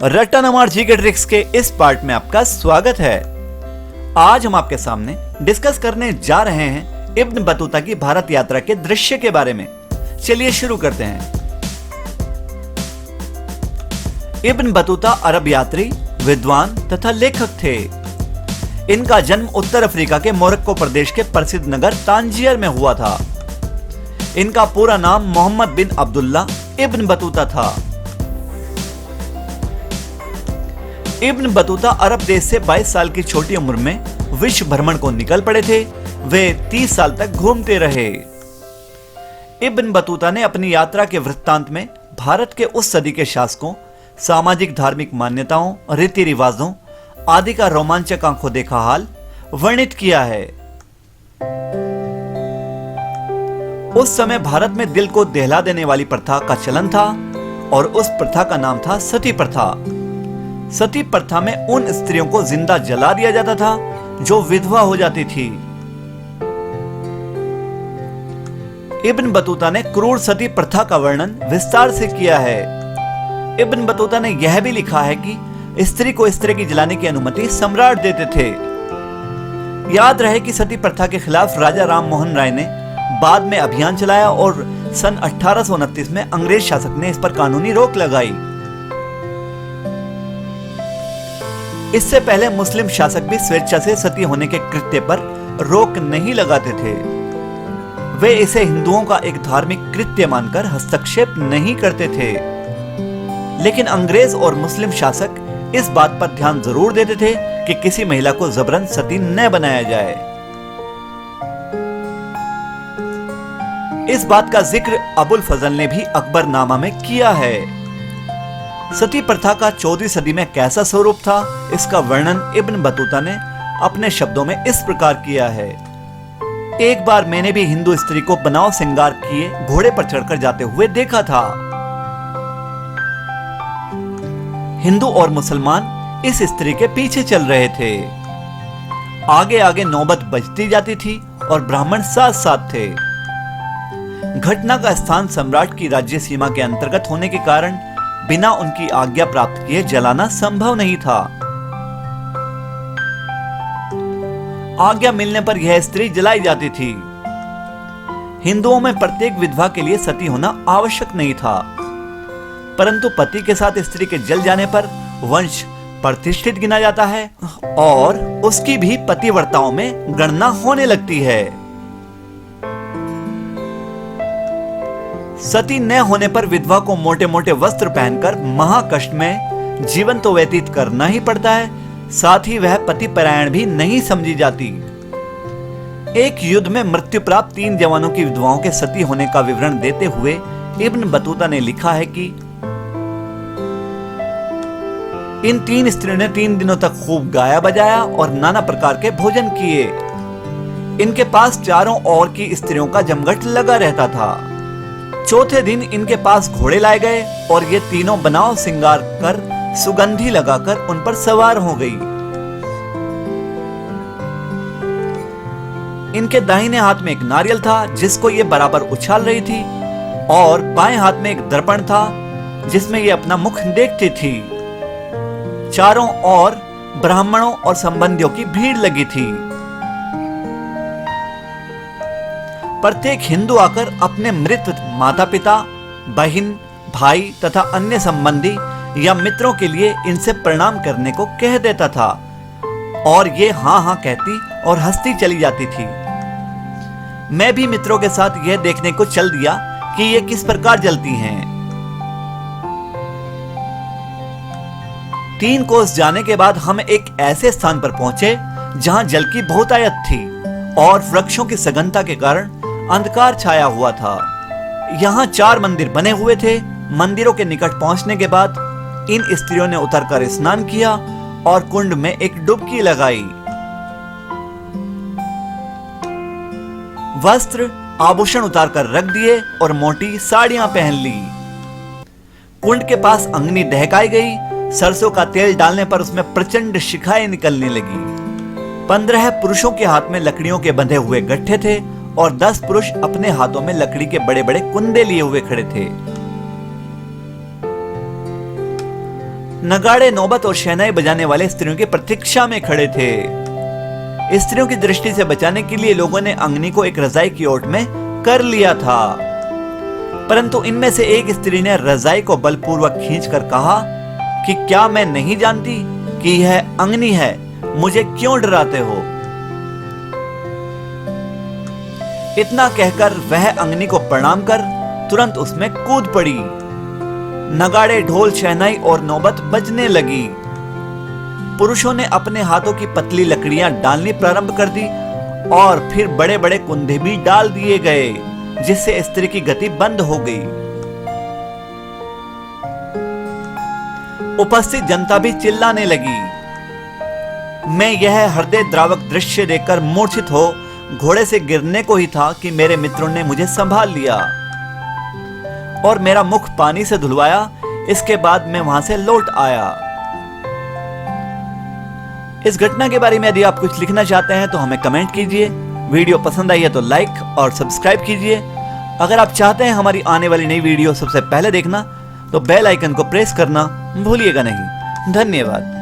रट्टामार GK tricks के इस part में आपका स्वागत है। आज हम आपके सामने डिस्कस करने जा रहे हैं इब्न बतूता की भारत यात्रा के दृश्य के बारे में। चलिए शुरू करते हैं। इब्न बतूता अरब यात्री, विद्वान तथा लेखक थे। इनका जन्म उत्तर अफ्रीका के मोरक्को प्रदेश के प्रसिद्ध नगर तांजियर में हुआ था। इनका पूरा नाम मोहम्मद बिन अब्दुल्ला इब्न बतूता था। इब्न बतूता अरब देश से 22 साल की छोटी उम्र में विश्व भ्रमण को निकल पड़े थे। वे 30 साल तक घूमते रहे। इब्न बतूता ने अपनी यात्रा के वृत्तांत में भारत के उस सदी के शासकों, सामाजिक धार्मिक मान्यताओं, रीति रिवाजों आदि का रोमांचक आंखों देखा हाल वर्णित किया है। उस समय भारत में दिल को दहला देने वाली प्रथा का चलन था और उस प्रथा का नाम था सती प्रथा। सती प्रथा में उन स्त्रियों को जिंदा जला दिया जाता था जो विधवा हो जाती थी। इब्न बतूता ने क्रूर सती प्रथा का वर्णन विस्तार से किया है। इब्न बतूता ने यह भी लिखा है कि स्त्री को स्त्री की जलाने की अनुमति सम्राट देते थे। याद रहे कि सती प्रथा के खिलाफ राजा राम मोहन राय ने बाद में अभियान चलाया और सन 1829 में अंग्रेज शासक ने इस पर कानूनी रोक लगाई। इससे पहले मुस्लिम शासक भी स्वेच्छा से सती होने के कृत्य पर रोक नहीं लगाते थे। वे इसे हिंदुओं का एक धार्मिक कृत्य मानकर हस्तक्षेप नहीं करते थे। लेकिन अंग्रेज और मुस्लिम शासक इस बात पर ध्यान जरूर देते थे कि किसी महिला को जबरन सती न बनाया जाए। इस बात का जिक्र अबुल फजल ने भी अकबरनामा में किया है। सती प्रथा का 14वीं सदी में कैसा स्वरूप था, इसका वर्णन इब्न बतूता ने अपने शब्दों में इस प्रकार किया है। एक बार मैंने भी हिंदू स्त्री को बनाव श्रृंगार किए घोड़े पर चढ़कर जाते हुए देखा था। हिंदू और मुसलमान इस स्त्री के पीछे चल रहे थे। आगे आगे नौबत बजती जाती थी और ब्राह्मण साथ साथ थे। घटना का स्थान सम्राट की राज्य सीमा के अंतर्गत होने के कारण बिना उनकी आज्ञा प्राप्त किए जलाना संभव नहीं था। आज्ञा मिलने पर यह स्त्री जलाई जाती थी। हिंदुओं में प्रत्येक विधवा के लिए सती होना आवश्यक नहीं था, परंतु पति के साथ स्त्री के जल जाने पर वंश प्रतिष्ठित गिना जाता है और उसकी भी पतिव्रताओं में गणना होने लगती है। सती न होने पर विधवा को मोटे मोटे वस्त्र पहनकर महाकष्ट में जीवन तो व्यतीत करना ही पड़ता है, साथ ही वह पतिपरायण भी नहीं समझी जाती। एक युद्ध में मृत्यु प्राप्त 3 जवानों की विधवाओं के सती होने का विवरण देते हुए इब्न बतूता ने लिखा है कि इन 3 स्त्रियों ने 3 दिनों तक खूब गाया बजाया और नाना प्रकार के भोजन किए। इनके पास चारों ओर की स्त्रियों का जमघट लगा रहता था। चौथे दिन इनके पास घोड़े लाए गए और ये तीनों बनाव श्रृंगार कर सुगंधी लगाकर उन पर सवार हो गई। इनके दाहिने हाथ में एक नारियल था जिसको ये बराबर उछाल रही थी और बाएं हाथ में एक दर्पण था जिसमें ये अपना मुख देखती थी। चारों ओर ब्राह्मणों और संबंधियों की भीड़ लगी थी। प्रत्येक हिंदू आकर अपने मृत माता पिता, बहन, भाई तथा अन्य संबंधी या मित्रों के लिए इनसे प्रणाम करने को कह देता था और ये हाँ हाँ कहती और हंसती चली जाती थी। मैं भी मित्रों के साथ यह देखने को चल दिया कि ये किस प्रकार जलती हैं। 3 कोस जाने के बाद हम एक ऐसे स्थान पर पहुंचे जहां जल की बहुतायत थी और वृक्षों की सघनता के कारण अंधकार छाया हुआ था। यहाँ 4 मंदिर बने हुए थे। मंदिरों के निकट पहुंचने के बाद इन स्त्रियों ने उतरकर स्नान किया और कुंड में एक डुबकी लगाई। वस्त्र आभूषण उतारकर रख दिए और मोटी साड़ियां पहन ली। कुंड के पास अग्नि दहकाई गई। सरसों का तेल डालने पर उसमें प्रचंड शिखाएं निकलने लगी। 15 पुरुषों के हाथ में लकड़ियों के बंधे हुए गट्ठे थे और 10 पुरुष अपने हाथों में लकड़ी के बड़े बड़े कुंडे लिए हुए खड़े थे। नगाड़े, नौबत और शहनाई बजाने वाले स्त्रियों की प्रतीक्षा में खड़े थे। स्त्रियों की दृष्टि से बचाने के लिए लोगों ने अंगनी को एक रजाई की ओट में कर लिया था, परंतु इनमें से एक स्त्री ने रजाई को बलपूर्वक खींचकर कहा कि क्या मैं नहीं जानती कि यह अंगनी है, मुझे क्यों डराते हो। इतना कहकर वह अंगनी को प्रणाम कर तुरंत उसमें कूद पड़ी। नगाड़े, ढोल, शहनाई और नौबत बजने लगी। पुरुषों ने अपने हाथों की पतली लकड़ियां डालनी प्रारंभ कर दी और फिर बड़े बड़े कुंधे भी डाल दिए गए, जिससे स्त्री की गति बंद हो गई। उपस्थित जनता भी चिल्लाने लगी। मैं यह हृदय द्रावक दृश्य देखकर मूर्छित हो घोड़े से गिरने को ही था कि मेरे मित्रों ने मुझे संभाल लिया और मेरा मुख पानी से धुलवाया। इसके बाद मैं वहां से लौट आया। इस घटना के बारे में यदि आप कुछ लिखना चाहते हैं तो हमें कमेंट कीजिए। वीडियो पसंद आई है तो लाइक और सब्सक्राइब कीजिए। अगर आप चाहते हैं हमारी आने वाली नई वीडियो सबसे पहले देखना तो बेल आइकन को प्रेस करना भूलिएगा नहीं। धन्यवाद।